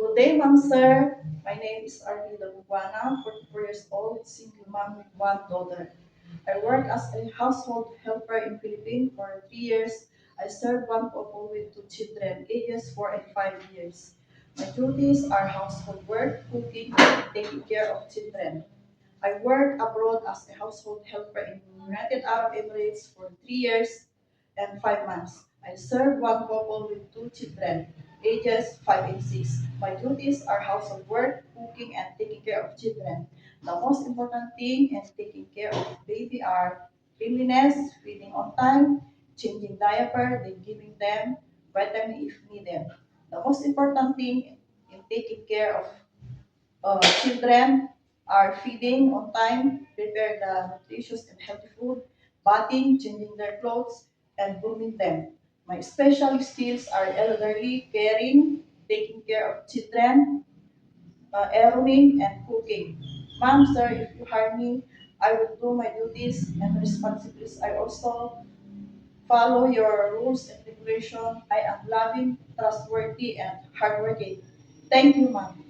Good day, ma'am, sir. My name is Arlida Bubana, 44 years old, single mom with one daughter. I work as a household helper in Philippines for 3 years. I serve one couple with two children, ages 4 and 5 years. My duties are household work, cooking, and taking care of children. I worked abroad as a household helper in United Arab Emirates for 3 years and 5 months. I served one couple with two children, ages 5 and 6. My duties are household work, cooking, and taking care of children. The most important thing in taking care of baby are cleanliness, feeding on time, changing diaper, then giving them vitamin if needed. The most important thing in taking care of children are feeding on time, prepare the nutritious and healthy food, bathing, changing their clothes, and grooming them. My special skills are elderly caring, taking care of children, errowing, and cooking. Ma'am, sir, if you hire me, I will do my duties and responsibilities. I also follow your rules and regulations. I am loving, trustworthy, and hardworking. Thank you, ma'am.